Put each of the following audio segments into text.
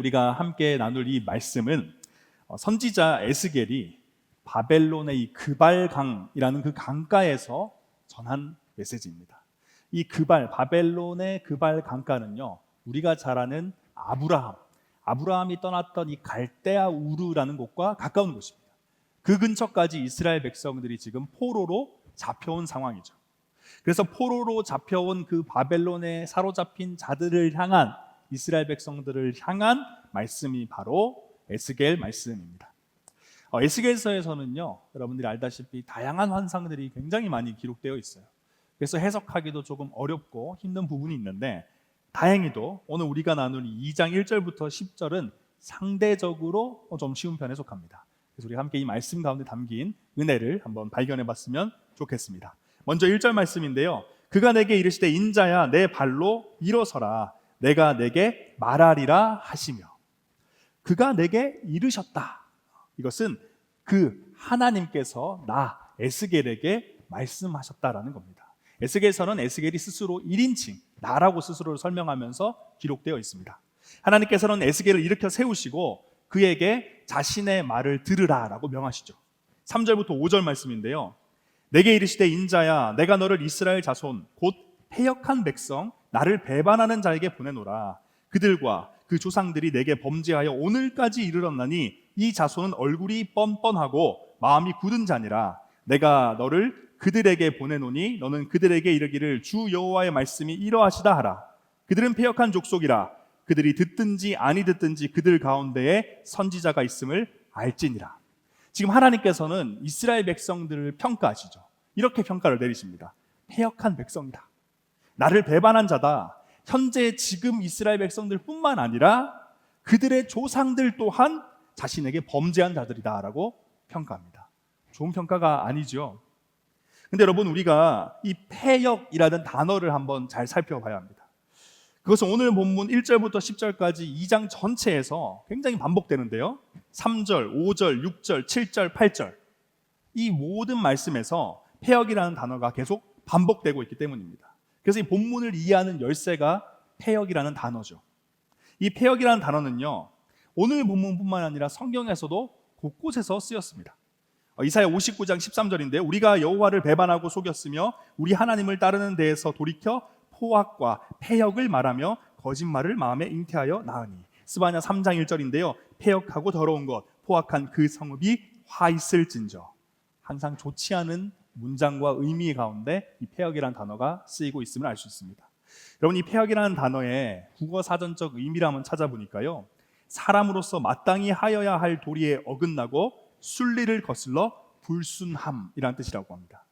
우리가 함께 나눌 이 말씀은 선지자 에스겔이 바벨론의 이 그발강이라는 그 강가에서 전한 메시지입니다. 이 바벨론의 그발 강가는요, 우리가 잘 아는 아브라함이 떠났던 이 갈대아 우르라는 곳과 가까운 곳입니다. 그 근처까지 이스라엘 백성들이 지금 포로로 잡혀온 상황이죠. 그래서 포로로 잡혀온 그 바벨론에 사로잡힌 자들을 향한, 이스라엘 백성들을 향한 말씀이 바로 에스겔 말씀입니다. 에스겔서에서는요, 여러분들이 알다시피 다양한 환상들이 굉장히 많이 기록되어 있어요. 그래서 해석하기도 조금 어렵고 힘든 부분이 있는데, 다행히도 오늘 우리가 나눌 2장 1절부터 10절은 상대적으로 좀 쉬운 편에 속합니다. 그래서 우리 함께 이 말씀 가운데 담긴 은혜를 한번 발견해 봤으면 좋겠습니다. 먼저 1절 말씀인데요, 그가 내게 이르시되 인자야 내 발로 일어서라 내가 내게 말하리라 하시며. 그가 내게 이르셨다. 이것은 그 하나님께서 에스겔에게 말씀하셨다라는 겁니다. 에스겔서는 에스겔이 스스로 1인칭 나라고 스스로를 설명하면서 기록되어 있습니다. 하나님께서는 에스겔을 일으켜 세우시고 그에게 자신의 말을 들으라라고 명하시죠. 3절부터 5절 말씀인데요, 내게 이르시되 인자야 내가 너를 이스라엘 자손 곧 패역한 백성 나를 배반하는 자에게 보내노라. 그들과 그 조상들이 내게 범죄하여 오늘까지 이르렀나니 이 자손은 얼굴이 뻔뻔하고 마음이 굳은 자니라. 내가 너를 그들에게 보내노니 너는 그들에게 이르기를 주 여호와의 말씀이 이러하시다 하라. 그들은 패역한 족속이라. 그들이 듣든지 아니 듣든지 그들 가운데에 선지자가 있음을 알지니라. 지금 하나님께서는 이스라엘 백성들을 평가하시죠. 이렇게 평가를 내리십니다. 패역한 백성이다, 나를 배반한 자다. 현재 지금 이스라엘 백성들 뿐만 아니라 그들의 조상들 또한 자신에게 범죄한 자들이다 라고 평가합니다. 좋은 평가가 아니죠. 근데 여러분, 우리가 이 패역이라는 단어를 한번 잘 살펴봐야 합니다. 그것은 오늘 본문 1절부터 10절까지 2장 전체에서 굉장히 반복되는데요, 3절, 5절, 6절, 7절, 8절 이 모든 말씀에서 패역이라는 단어가 계속 반복되고 있기 때문입니다. 그래서 이 본문을 이해하는 열쇠가 패역이라는 단어죠. 이 패역이라는 단어는요, 오늘 본문뿐만 아니라 성경에서도 곳곳에서 쓰였습니다. 이사야 59장 13절인데 우리가 여호와를 배반하고 속였으며 우리 하나님을 따르는 데에서 돌이켜 포악과 패역을 말하며 거짓말을 마음에 잉태하여 나으니. 스바냐 3장 1절인데요, 패역하고 더러운 것 포악한 그 성읍이 화 있을진저. 항상 좋지 않은 문장과 의미 가운데 이 패역이라는 단어가 쓰이고 있음을 알 수 있습니다. 여러분, 이 패역이라는 단어의 국어 사전적 의미를 한번 찾아보니까요, 사람으로서 마땅히 하여야 할 도리에 어긋나고 순리를 거슬러 불순함이라는 뜻이라고 합니다.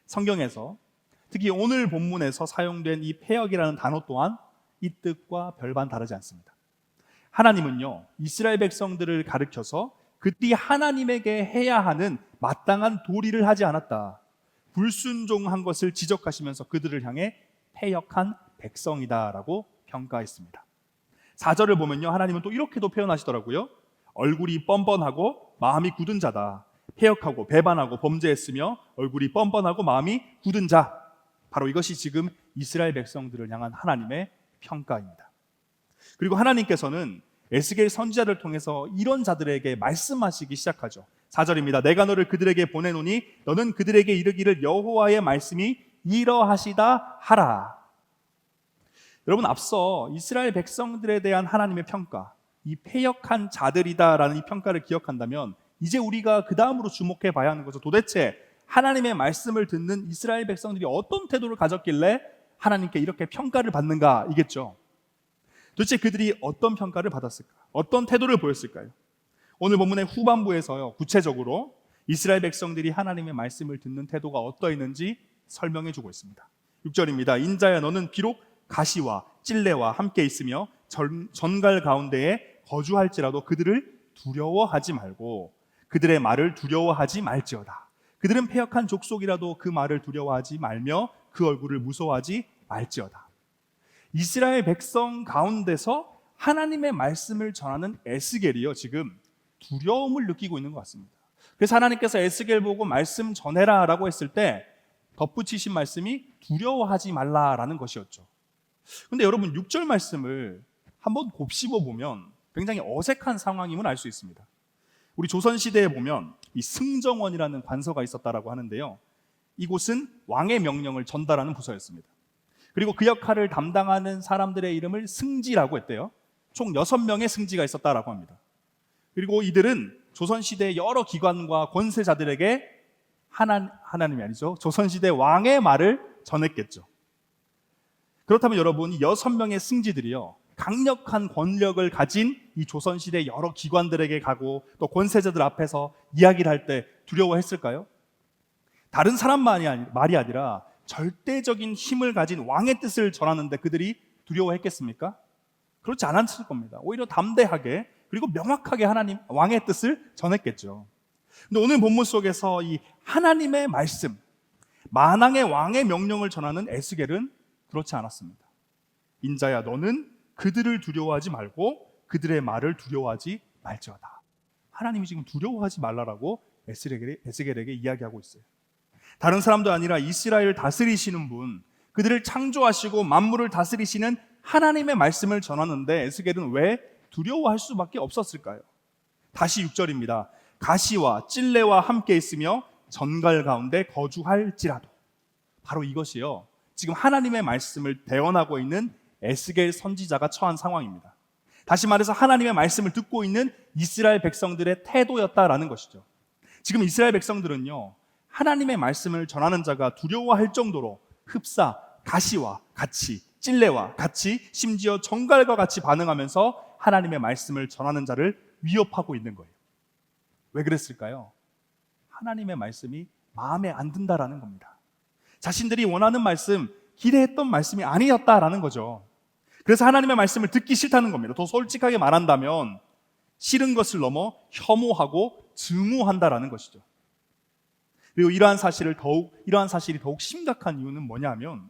성경에서 특히 오늘 본문에서 사용된 이 패역이라는 단어 또한 이 뜻과 별반 다르지 않습니다. 하나님은요, 이스라엘 백성들을 가르쳐서 그들이 하나님에게 해야 하는 마땅한 도리를 하지 않았다, 불순종한 것을 지적하시면서 그들을 향해 패역한 백성이다라고 평가했습니다. 4절을 보면요, 하나님은 또 이렇게도 표현하시더라고요. 얼굴이 뻔뻔하고 마음이 굳은 자다. 패역하고 배반하고 범죄했으며 얼굴이 뻔뻔하고 마음이 굳은 자. 바로 이것이 지금 이스라엘 백성들을 향한 하나님의 평가입니다. 그리고 하나님께서는 에스겔 선지자를 통해서 이런 자들에게 말씀하시기 시작하죠. 4절입니다. 내가 너를 그들에게 보내노니 너는 그들에게 이르기를 여호와의 말씀이 이러하시다 하라. 여러분, 앞서 이스라엘 백성들에 대한 하나님의 평가, 이 패역한 자들이다라는 이 평가를 기억한다면 이제 우리가 그 다음으로 주목해 봐야 하는 것은 도대체 하나님의 말씀을 듣는 이스라엘 백성들이 어떤 태도를 가졌길래 하나님께 이렇게 평가를 받는가 이겠죠. 도대체 그들이 어떤 평가를 받았을까? 어떤 태도를 보였을까요? 오늘 본문의 후반부에서요, 구체적으로 이스라엘 백성들이 하나님의 말씀을 듣는 태도가 어떠했는지 설명해 주고 있습니다. 6절입니다. 인자야 너는 비록 가시와 찔레와 함께 있으며 전갈 가운데에 거주할지라도 그들을 두려워하지 말고 그들의 말을 두려워하지 말지어다. 그들은 패역한 족속이라도 그 말을 두려워하지 말며 그 얼굴을 무서워하지 말지어다. 이스라엘 백성 가운데서 하나님의 말씀을 전하는 에스겔이요, 지금 두려움을 느끼고 있는 것 같습니다. 그래서 하나님께서 에스겔 보고 말씀 전해라 라고 했을 때 덧붙이신 말씀이 두려워하지 말라라는 것이었죠. 근데 여러분, 6절 말씀을 한번 곱씹어 보면 굉장히 어색한 상황임을 알 수 있습니다. 우리 조선시대에 보면 이 승정원이라는 관서가 있었다라고 하는데요. 이곳은 왕의 명령을 전달하는 부서였습니다. 그리고 그 역할을 담당하는 사람들의 이름을 승지라고 했대요. 총 6명의 승지가 있었다라고 합니다. 그리고 이들은 조선시대 여러 기관과 권세자들에게 하나님이 아니죠, 조선시대 왕의 말을 전했겠죠. 그렇다면 여러분, 이 6명의 승지들이요, 강력한 권력을 가진 이 조선시대 여러 기관들에게 가고 또 권세자들 앞에서 이야기를 할 때 두려워했을까요? 다른 사람 말이 아니라 절대적인 힘을 가진 왕의 뜻을 전하는데 그들이 두려워했겠습니까? 그렇지 않았을 겁니다. 오히려 담대하게 그리고 명확하게 하나님 왕의 뜻을 전했겠죠. 근데 오늘 본문 속에서 이 하나님의 말씀, 만왕의 왕의 명령을 전하는 에스겔은 그렇지 않았습니다. 인자야, 너는 그들을 두려워하지 말고 그들의 말을 두려워하지 말지어다. 하나님이 지금 두려워하지 말라라고 에스겔에게 이야기하고 있어요. 다른 사람도 아니라 이스라엘을 다스리시는 분, 그들을 창조하시고 만물을 다스리시는 하나님의 말씀을 전하는데 에스겔은 왜 두려워할 수밖에 없었을까요? 다시 6절입니다. 가시와 찔레와 함께 있으며 전갈 가운데 거주할지라도. 바로 이것이요, 지금 하나님의 말씀을 대언하고 있는 에스겔 선지자가 처한 상황입니다. 다시 말해서 하나님의 말씀을 듣고 있는 이스라엘 백성들의 태도였다라는 것이죠. 지금 이스라엘 백성들은요, 하나님의 말씀을 전하는 자가 두려워할 정도로 흡사, 가시와 같이, 찔레와 같이, 심지어 정갈과 같이 반응하면서 하나님의 말씀을 전하는 자를 위협하고 있는 거예요. 왜 그랬을까요? 하나님의 말씀이 마음에 안 든다라는 겁니다. 자신들이 원하는 말씀, 기대했던 말씀이 아니었다라는 거죠. 그래서 하나님의 말씀을 듣기 싫다는 겁니다. 더 솔직하게 말한다면 싫은 것을 넘어 혐오하고 증오한다라는 것이죠. 그리고 이러한 사실이 더욱 심각한 이유는 뭐냐면,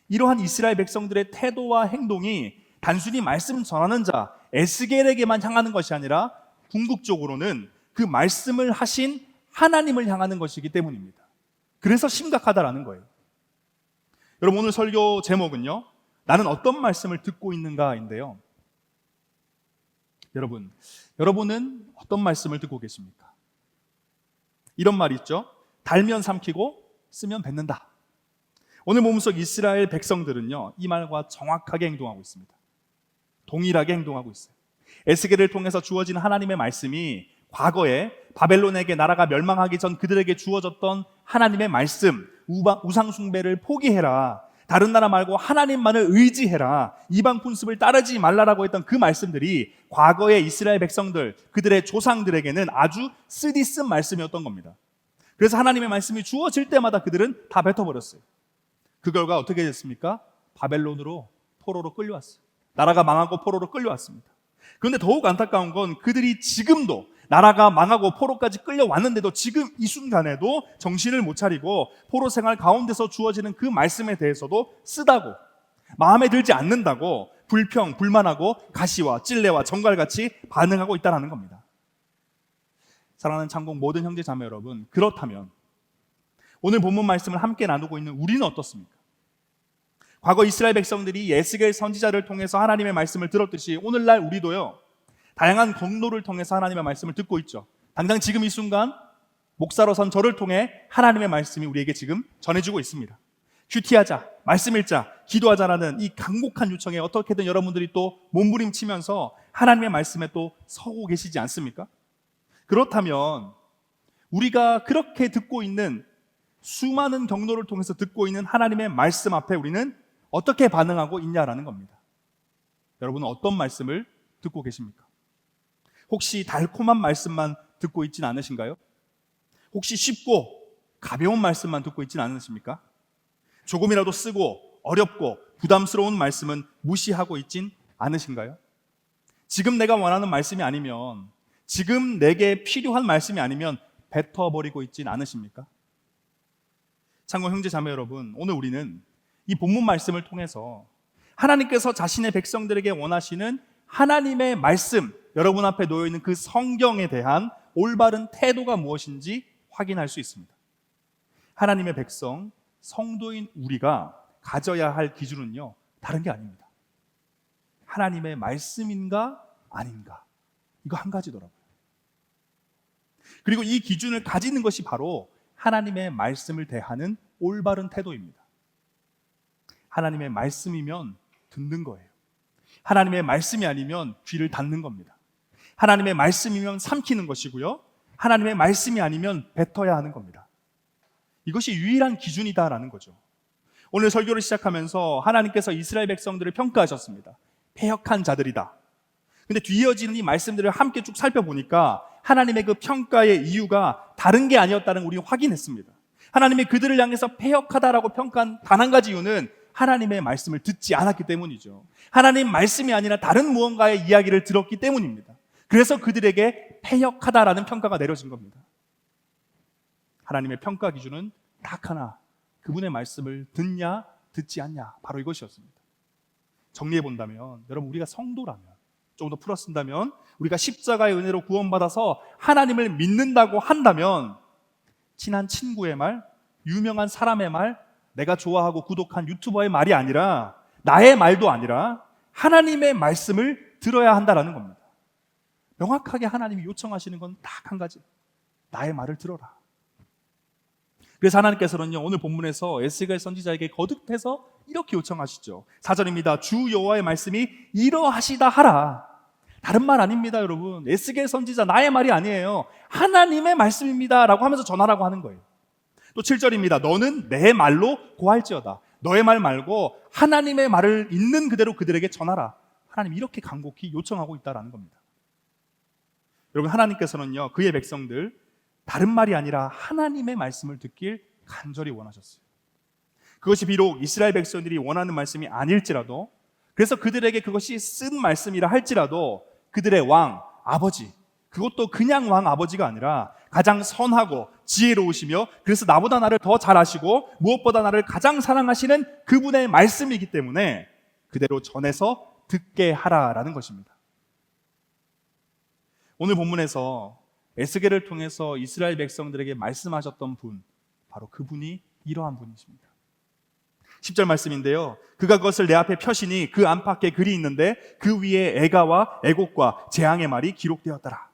이러한 이스라엘 백성들의 태도와 행동이 단순히 말씀 전하는 자 에스겔에게만 향하는 것이 아니라 궁극적으로는 그 말씀을 하신 하나님을 향하는 것이기 때문입니다. 그래서 심각하다라는 거예요. 여러분, 오늘 설교 제목은요, 나는 어떤 말씀을 듣고 있는가인데요. 여러분은 어떤 말씀을 듣고 계십니까? 이런 말 있죠. 달면 삼키고 쓰면 뱉는다. 오늘 본문 속 이스라엘 백성들은요, 이 말과 정확하게 행동하고 있습니다. 동일하게 행동하고 있어요. 에스겔을 통해서 주어진 하나님의 말씀이 과거에 바벨론에게 나라가 멸망하기 전 그들에게 주어졌던 하나님의 말씀, 우상 숭배를 포기해라, 다른 나라 말고 하나님만을 의지해라, 이방 풍습을 따르지 말라라고 했던 그 말씀들이 과거의 이스라엘 백성들, 그들의 조상들에게는 아주 쓰디쓴 말씀이었던 겁니다. 그래서 하나님의 말씀이 주어질 때마다 그들은 다 뱉어버렸어요. 그 결과 어떻게 됐습니까? 바벨론으로 포로로 끌려왔어요. 나라가 망하고 포로로 끌려왔습니다. 그런데 더욱 안타까운 건 그들이 지금도 나라가 망하고 포로까지 끌려왔는데도 지금 이 순간에도 정신을 못 차리고 포로 생활 가운데서 주어지는 그 말씀에 대해서도 쓰다고, 마음에 들지 않는다고 불만하고 가시와 찔레와 정갈같이 반응하고 있다는 겁니다. 사랑하는 창공 모든 형제 자매 여러분, 그렇다면 오늘 본문 말씀을 함께 나누고 있는 우리는 어떻습니까? 과거 이스라엘 백성들이 에스겔 선지자를 통해서 하나님의 말씀을 들었듯이 오늘날 우리도요, 다양한 경로를 통해서 하나님의 말씀을 듣고 있죠. 당장 지금 이 순간 목사로 선 저를 통해 하나님의 말씀이 우리에게 지금 전해지고 있습니다. 큐티하자, 말씀 읽자, 기도하자라는 이 강곡한 요청에 어떻게든 여러분들이 또 몸부림치면서 하나님의 말씀에 또 서고 계시지 않습니까? 그렇다면 우리가 그렇게 듣고 있는, 수많은 경로를 통해서 듣고 있는 하나님의 말씀 앞에 우리는 어떻게 반응하고 있냐라는 겁니다. 여러분은 어떤 말씀을 듣고 계십니까? 혹시 달콤한 말씀만 듣고 있진 않으신가요? 혹시 쉽고 가벼운 말씀만 듣고 있진 않으십니까? 조금이라도 쓰고 어렵고 부담스러운 말씀은 무시하고 있진 않으신가요? 지금 내가 원하는 말씀이 아니면, 지금 내게 필요한 말씀이 아니면 뱉어버리고 있진 않으십니까? 참고 형제 자매 여러분, 오늘 우리는 이 본문 말씀을 통해서 하나님께서 자신의 백성들에게 원하시는 하나님의 말씀, 여러분 앞에 놓여있는 그 성경에 대한 올바른 태도가 무엇인지 확인할 수 있습니다. 하나님의 백성, 성도인 우리가 가져야 할 기준은요, 다른 게 아닙니다. 하나님의 말씀인가 아닌가, 이거 한 가지더라고요. 그리고 이 기준을 가지는 것이 바로 하나님의 말씀을 대하는 올바른 태도입니다. 하나님의 말씀이면 듣는 거예요. 하나님의 말씀이 아니면 귀를 닫는 겁니다. 하나님의 말씀이면 삼키는 것이고요. 하나님의 말씀이 아니면 뱉어야 하는 겁니다. 이것이 유일한 기준이다라는 거죠. 오늘 설교를 시작하면서 하나님께서 이스라엘 백성들을 평가하셨습니다. 패역한 자들이다. 근데 뒤이어지는 이 말씀들을 함께 쭉 살펴보니까 하나님의 그 평가의 이유가 다른 게 아니었다는 걸 우리 확인했습니다. 하나님이 그들을 향해서 패역하다라고 평가한 단 한 가지 이유는 하나님의 말씀을 듣지 않았기 때문이죠. 하나님 말씀이 아니라 다른 무언가의 이야기를 들었기 때문입니다. 그래서 그들에게 패역하다라는 평가가 내려진 겁니다. 하나님의 평가 기준은 딱 하나, 그분의 말씀을 듣냐 듣지 않냐, 바로 이것이었습니다. 정리해 본다면, 여러분, 우리가 성도라면, 조금 더 풀어 쓴다면, 우리가 십자가의 은혜로 구원받아서 하나님을 믿는다고 한다면 친한 친구의 말, 유명한 사람의 말, 내가 좋아하고 구독한 유튜버의 말이 아니라, 나의 말도 아니라 하나님의 말씀을 들어야 한다라는 겁니다. 명확하게 하나님이 요청하시는 건 딱 한 가지, 나의 말을 들어라. 그래서 하나님께서는요, 오늘 본문에서 에스겔 선지자에게 거듭해서 이렇게 요청하시죠. 4절입니다. 주 여호와의 말씀이 이러하시다 하라. 다른 말 아닙니다, 여러분. 에스겔 선지자 나의 말이 아니에요. 하나님의 말씀입니다 라고 하면서 전하라고 하는 거예요. 또 7절입니다. 너는 내 말로 고할지어다. 너의 말 말고 하나님의 말을 있는 그대로 그들에게 전하라. 하나님 이렇게 간곡히 요청하고 있다는 겁니다. 여러분, 하나님께서는요, 그의 백성들 다른 말이 아니라 하나님의 말씀을 듣길 간절히 원하셨어요. 그것이 비록 이스라엘 백성들이 원하는 말씀이 아닐지라도, 그래서 그들에게 그것이 쓴 말씀이라 할지라도 그들의 왕, 아버지, 그것도 그냥 왕 아버지가 아니라 가장 선하고 지혜로우시며 그래서 나보다 나를 더 잘 아시고 무엇보다 나를 가장 사랑하시는 그분의 말씀이기 때문에 그대로 전해서 듣게 하라라는 것입니다. 오늘 본문에서 에스겔을 통해서 이스라엘 백성들에게 말씀하셨던 분, 바로 그분이 이러한 분이십니다. 10절 말씀인데요, 그가 그것을 내 앞에 펴시니 그 안팎에 글이 있는데 그 위에 애가와 애곡과 재앙의 말이 기록되었더라.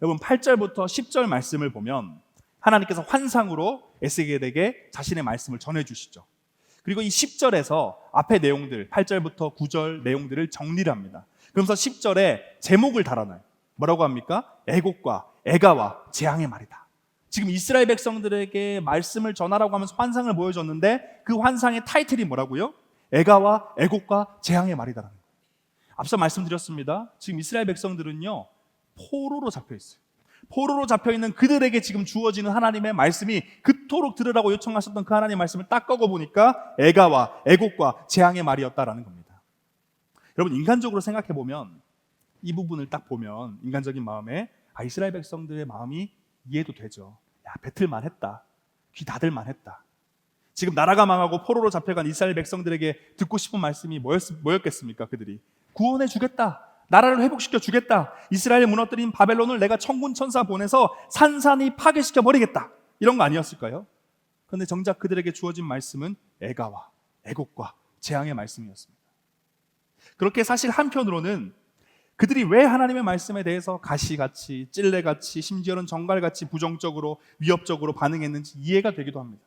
여러분, 8절부터 10절 말씀을 보면 하나님께서 환상으로 에스겔에게 자신의 말씀을 전해주시죠. 그리고 이 10절에서 앞의 내용들, 8절부터 9절 내용들을 정리를 합니다. 그러면서 10절에 제목을 달아놔요. 뭐라고 합니까? 애곡과 애가와 재앙의 말이다. 지금 이스라엘 백성들에게 말씀을 전하라고 하면서 환상을 보여줬는데 그 환상의 타이틀이 뭐라고요? 애가와 애곡과 재앙의 말이다라는 거예요. 앞서 말씀드렸습니다. 지금 이스라엘 백성들은요, 포로로 잡혀 있어요. 포로로 잡혀 있는 그들에게 지금 주어지는 하나님의 말씀이 그토록 들으라고 요청하셨던 그 하나님의 말씀을 딱 꺼고 보니까 애가와 애곡과 재앙의 말이었다라는 겁니다. 여러분, 인간적으로 생각해 보면 이 부분을 딱 보면 인간적인 마음에 이스라엘 백성들의 마음이 이해도 되죠. 야, 뱉을만 했다. 귀 닫을만 했다. 지금 나라가 망하고 포로로 잡혀간 이스라엘 백성들에게 듣고 싶은 말씀이 뭐였겠습니까? 그들이 구원해 주겠다. 나라를 회복시켜 주겠다. 이스라엘을 무너뜨린 바벨론을 내가 천군 천사 보내서 산산이 파괴시켜 버리겠다. 이런 거 아니었을까요? 그런데 정작 그들에게 주어진 말씀은 애가와 애곡과 재앙의 말씀이었습니다. 그렇게 사실 한편으로는 그들이 왜 하나님의 말씀에 대해서 가시같이, 찔레같이, 심지어는 정갈같이 부정적으로, 위협적으로 반응했는지 이해가 되기도 합니다.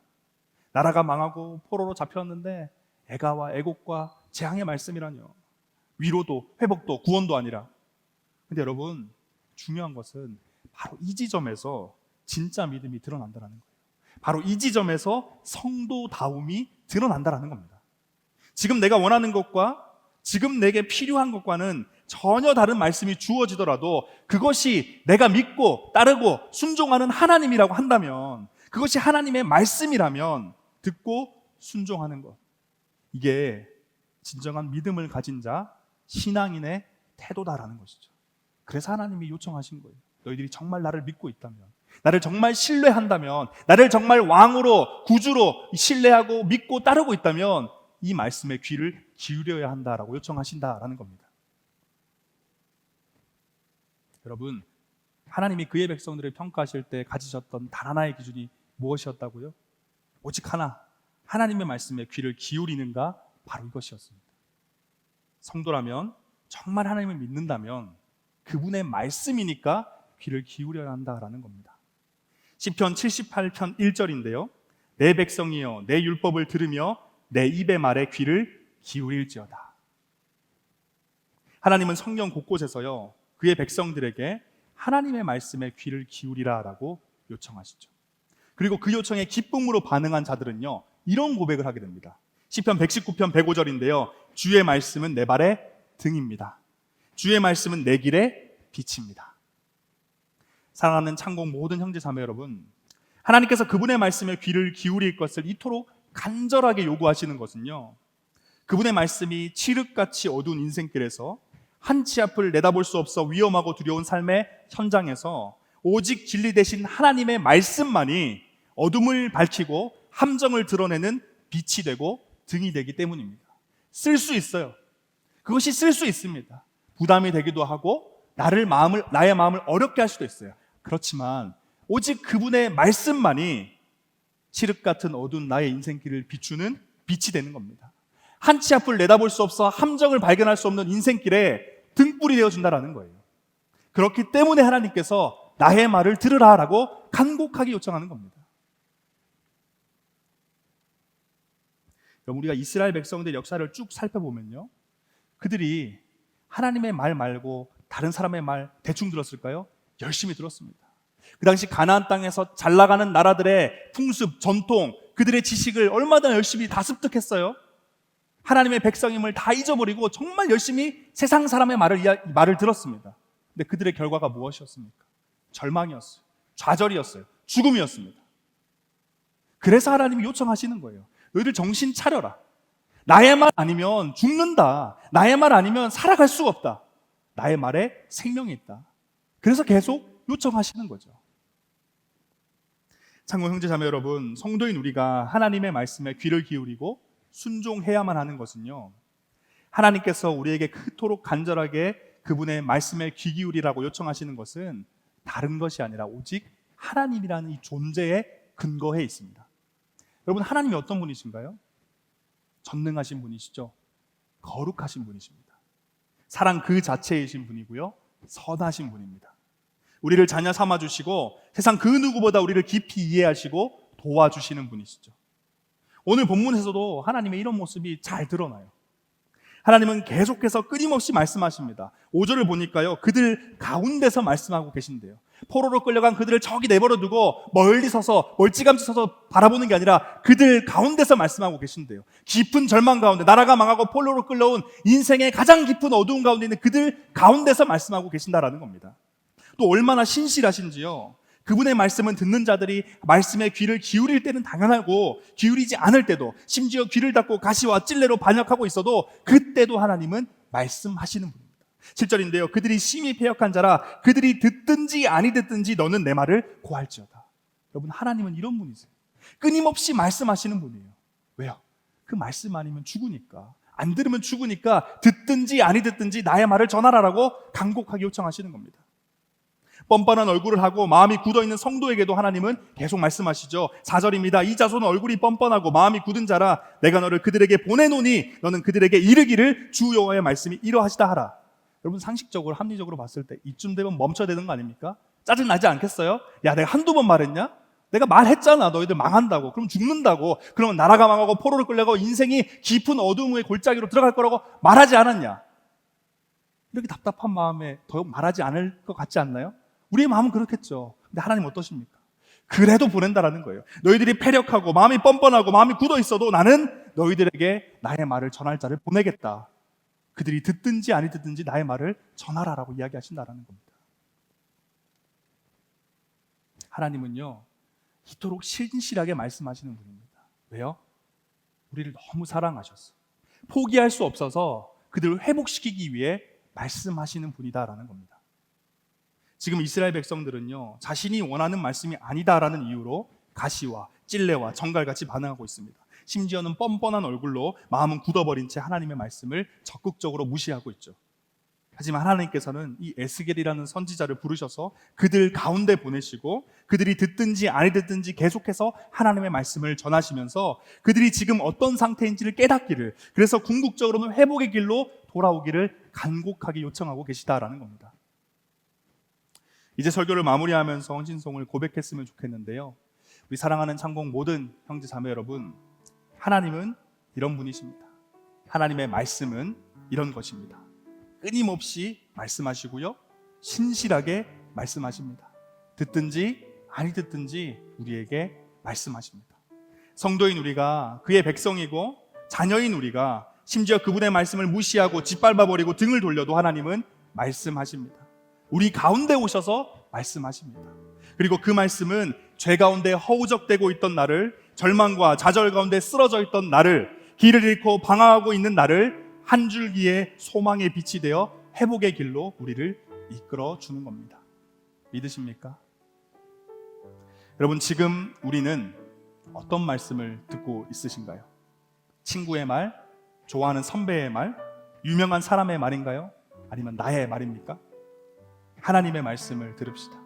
나라가 망하고 포로로 잡혔는데 애가와 애곡과 재앙의 말씀이라뇨. 위로도 회복도 구원도 아니라. 근데 여러분, 중요한 것은 바로 이 지점에서 진짜 믿음이 드러난다는 거예요. 바로 이 지점에서 성도다움이 드러난다는 겁니다. 지금 내가 원하는 것과 지금 내게 필요한 것과는 전혀 다른 말씀이 주어지더라도 그것이 내가 믿고 따르고 순종하는 하나님이라고 한다면, 그것이 하나님의 말씀이라면 듣고 순종하는 것, 이게 진정한 믿음을 가진 자, 신앙인의 태도다라는 것이죠. 그래서 하나님이 요청하신 거예요. 너희들이 정말 나를 믿고 있다면, 나를 정말 신뢰한다면, 나를 정말 왕으로 구주로 신뢰하고 믿고 따르고 있다면 이 말씀에 귀를 기울여야 한다라고 요청하신다라는 겁니다. 여러분, 하나님이 그의 백성들을 평가하실 때 가지셨던 단 하나의 기준이 무엇이었다고요? 오직 하나, 하나님의 말씀에 귀를 기울이는가, 바로 이것이었습니다. 성도라면, 정말 하나님을 믿는다면 그분의 말씀이니까 귀를 기울여야 한다라는 겁니다. 시편 78편 1절인데요. 내 백성이여 내 율법을 들으며 내 입의 말에 귀를 기울일지어다. 하나님은 성경 곳곳에서요, 그의 백성들에게 하나님의 말씀에 귀를 기울이라라고 요청하시죠. 그리고 그 요청에 기쁨으로 반응한 자들은요, 이런 고백을 하게 됩니다. 시편 119편 105절인데요. 주의 말씀은 내 발의 등입니다. 주의 말씀은 내 길의 빛입니다. 사랑하는 창공 모든 형제 자매 여러분, 하나님께서 그분의 말씀에 귀를 기울일 것을 이토록 간절하게 요구하시는 것은요, 그분의 말씀이 칠흑같이 어두운 인생길에서 한치 앞을 내다볼 수 없어 위험하고 두려운 삶의 현장에서 오직 진리 되신 하나님의 말씀만이 어둠을 밝히고 함정을 드러내는 빛이 되고 등이 되기 때문입니다. 쓸 수 있어요. 그것이 쓸 수 있습니다. 부담이 되기도 하고 나의 마음을 어렵게 할 수도 있어요. 그렇지만 오직 그분의 말씀만이 칠흑 같은 어두운 나의 인생길을 비추는 빛이 되는 겁니다. 한치 앞을 내다볼 수 없어 함정을 발견할 수 없는 인생길에 등불이 되어준다라는 거예요. 그렇기 때문에 하나님께서 나의 말을 들으라라고 간곡하게 요청하는 겁니다. 여러분, 우리가 이스라엘 백성들의 역사를 쭉 살펴보면요, 그들이 하나님의 말 말고 다른 사람의 말 대충 들었을까요? 열심히 들었습니다. 그 당시 가나안 땅에서 잘 나가는 나라들의 풍습, 전통, 그들의 지식을 얼마나 열심히 다 습득했어요. 하나님의 백성임을 다 잊어버리고 정말 열심히 세상 사람의 말을 들었습니다. 근데 그들의 결과가 무엇이었습니까? 절망이었어요. 좌절이었어요. 죽음이었습니다. 그래서 하나님이 요청하시는 거예요. 너희들 정신 차려라. 나의 말 아니면 죽는다. 나의 말 아니면 살아갈 수가 없다. 나의 말에 생명이 있다. 그래서 계속 요청하시는 거죠. 창공 형제 자매 여러분, 성도인 우리가 하나님의 말씀에 귀를 기울이고 순종해야만 하는 것은요, 하나님께서 우리에게 그토록 간절하게 그분의 말씀에 귀 기울이라고 요청하시는 것은 다른 것이 아니라 오직 하나님이라는 이 존재에 근거해 있습니다. 여러분, 하나님이 어떤 분이신가요? 전능하신 분이시죠. 거룩하신 분이십니다. 사랑 그 자체이신 분이고요, 선하신 분입니다. 우리를 자녀 삼아주시고 세상 그 누구보다 우리를 깊이 이해하시고 도와주시는 분이시죠. 오늘 본문에서도 하나님의 이런 모습이 잘 드러나요. 하나님은 계속해서 끊임없이 말씀하십니다. 5절을 보니까요, 그들 가운데서 말씀하고 계신데요. 포로로 끌려간 그들을 저기 내버려 두고 멀찌감치 서서 바라보는 게 아니라 그들 가운데서 말씀하고 계신데요. 깊은 절망 가운데, 나라가 망하고 포로로 끌려온 인생의 가장 깊은 어두운 가운데 있는 그들 가운데서 말씀하고 계신다라는 겁니다. 또 얼마나 신실하신지요. 그분의 말씀은 듣는 자들이 말씀에 귀를 기울일 때는 당연하고 기울이지 않을 때도, 심지어 귀를 닫고 가시와 찔레로 반역하고 있어도 그때도 하나님은 말씀하시는 분입니다. 7절인데요. 그들이 심히 패역한 자라 그들이 듣든지 아니 듣든지 너는 내 말을 고할지어다. 여러분, 하나님은 이런 분이세요. 끊임없이 말씀하시는 분이에요. 왜요? 그 말씀 아니면 죽으니까, 안 들으면 죽으니까 듣든지 아니 듣든지 나의 말을 전하라라고 간곡하게 요청하시는 겁니다. 뻔뻔한 얼굴을 하고 마음이 굳어있는 성도에게도 하나님은 계속 말씀하시죠. 4절입니다. 이 자손은 얼굴이 뻔뻔하고 마음이 굳은 자라 내가 너를 그들에게 보내노니 너는 그들에게 이르기를 주 여호와의 말씀이 이러하시다 하라. 여러분, 상식적으로 합리적으로 봤을 때 이쯤 되면 멈춰야 되는 거 아닙니까? 짜증나지 않겠어요? 야, 내가 한두 번 말했냐? 내가 말했잖아. 너희들 망한다고. 그럼 죽는다고. 그러면 나라가 망하고 포로를 끌려고 인생이 깊은 어둠의 골짜기로 들어갈 거라고 말하지 않았냐? 이렇게 답답한 마음에 더 말하지 않을 것 같지 않나요? 우리의 마음은 그렇겠죠. 근데 하나님 어떠십니까? 그래도 보낸다라는 거예요. 너희들이 패력하고 마음이 뻔뻔하고 마음이 굳어 있어도 나는 너희들에게 나의 말을 전할 자를 보내겠다. 그들이 듣든지 아니 듣든지 나의 말을 전하라라고 이야기하신다라는 겁니다. 하나님은요, 이토록 신실하게 말씀하시는 분입니다. 왜요? 우리를 너무 사랑하셨어. 포기할 수 없어서 그들을 회복시키기 위해 말씀하시는 분이다라는 겁니다. 지금 이스라엘 백성들은요, 자신이 원하는 말씀이 아니다라는 이유로 가시와 찔레와 정갈같이 반응하고 있습니다. 심지어는 뻔뻔한 얼굴로 마음은 굳어버린 채 하나님의 말씀을 적극적으로 무시하고 있죠. 하지만 하나님께서는 이 에스겔이라는 선지자를 부르셔서 그들 가운데 보내시고 그들이 듣든지 아니 듣든지 계속해서 하나님의 말씀을 전하시면서 그들이 지금 어떤 상태인지를 깨닫기를, 그래서 궁극적으로는 회복의 길로 돌아오기를 간곡하게 요청하고 계시다라는 겁니다. 이제 설교를 마무리하면서 헌신송을 고백했으면 좋겠는데요. 우리 사랑하는 창공 모든 형제 자매 여러분, 하나님은 이런 분이십니다. 하나님의 말씀은 이런 것입니다. 끊임없이 말씀하시고요, 신실하게 말씀하십니다. 듣든지 아니 듣든지 우리에게 말씀하십니다. 성도인 우리가, 그의 백성이고 자녀인 우리가 심지어 그분의 말씀을 무시하고 짓밟아버리고 등을 돌려도 하나님은 말씀하십니다. 우리 가운데 오셔서 말씀하십니다. 그리고 그 말씀은 죄 가운데 허우적대고 있던 나를, 절망과 좌절 가운데 쓰러져 있던 나를, 길을 잃고 방황하고 있는 나를 한 줄기의 소망의 빛이 되어 회복의 길로 우리를 이끌어 주는 겁니다. 믿으십니까? 여러분, 지금 우리는 어떤 말씀을 듣고 있으신가요? 친구의 말, 좋아하는 선배의 말, 유명한 사람의 말인가요? 아니면 나의 말입니까? 하나님의 말씀을 들읍시다.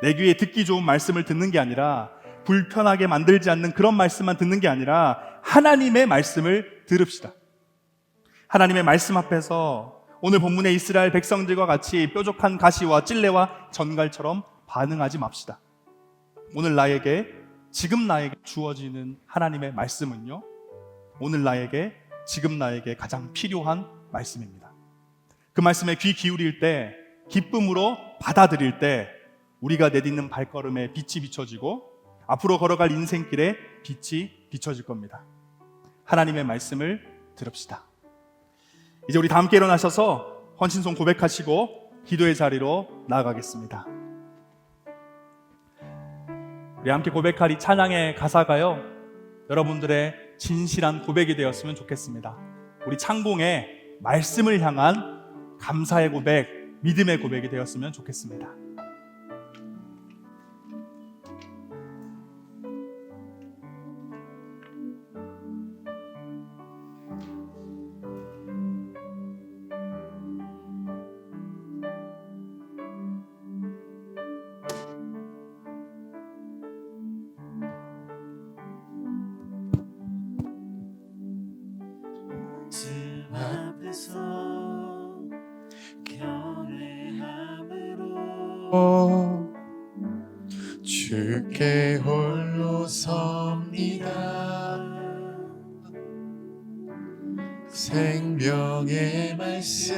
내 귀에 듣기 좋은 말씀을 듣는 게 아니라, 불편하게 만들지 않는 그런 말씀만 듣는 게 아니라 하나님의 말씀을 들읍시다. 하나님의 말씀 앞에서 오늘 본문의 이스라엘 백성들과 같이 뾰족한 가시와 찔레와 전갈처럼 반응하지 맙시다. 오늘 나에게, 지금 나에게 주어지는 하나님의 말씀은요, 오늘 나에게, 지금 나에게 가장 필요한 말씀입니다. 그 말씀에 귀 기울일 때, 기쁨으로 받아들일 때 우리가 내딛는 발걸음에 빛이 비춰지고 앞으로 걸어갈 인생길에 빛이 비춰질 겁니다. 하나님의 말씀을 들읍시다. 이제 우리 다 함께 일어나셔서 헌신송 고백하시고 기도의 자리로 나아가겠습니다. 우리 함께 고백할 이 찬양의 가사가요, 여러분들의 진실한 고백이 되었으면 좋겠습니다. 우리 창공의 말씀을 향한 감사의 고백, 믿음의 고백이 되었으면 좋겠습니다. 주께 홀로 섭니다. 생명의 말씀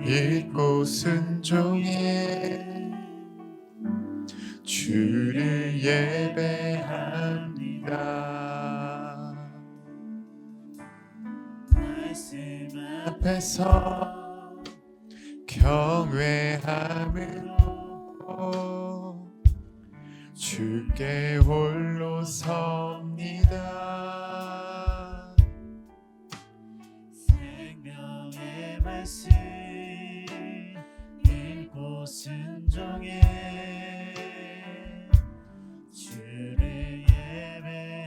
읽고 순종해 주를 예배합니다. 말씀 앞에서 경외함으로 주께 홀로 섭니다. 생명의 말씀 읽고 순종해 주를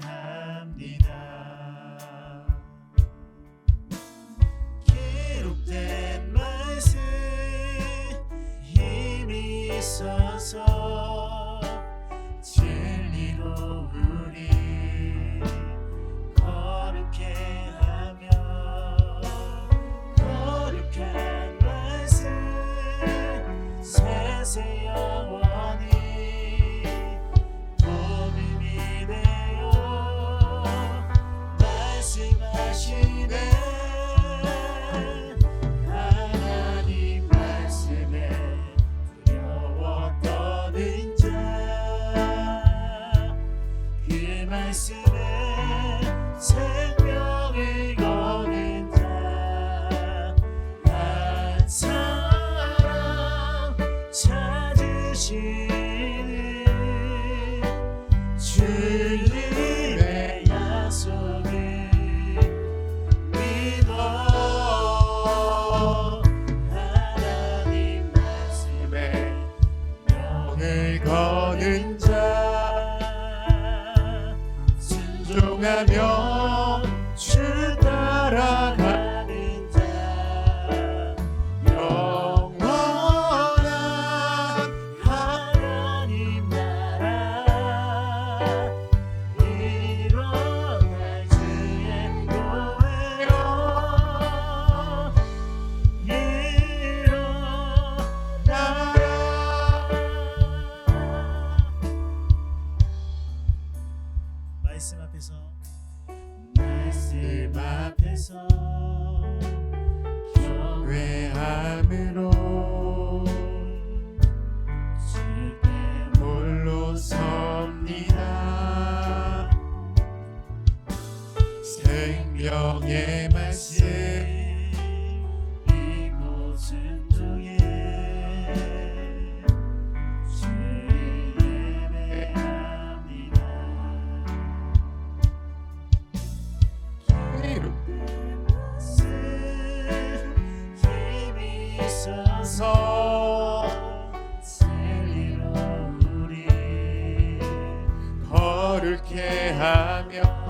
예배합니다. 기록된 말씀 힘이 있어서 진리로 우리 거룩해 하며 거룩한 말씀 세세 영원히 복음이 되어 말씀하시네. 하나님 말씀에 두려워 떠는 자, 그 말씀에 생명을 거는 자 한 사람 찾으시는 주님의 약속을 믿어. 하나님 말씀에 명을 거는 자 순종하며 주 따라가는 자 영원한 하나님 나라 일어날 주의 교회여 일어날 위에서 외함으로 주께 홀로 섭니다. 생명의 말씀 이곳 순종에 주를 예배합니다. 힘이 있어서 진리로 우리 거룩해 하며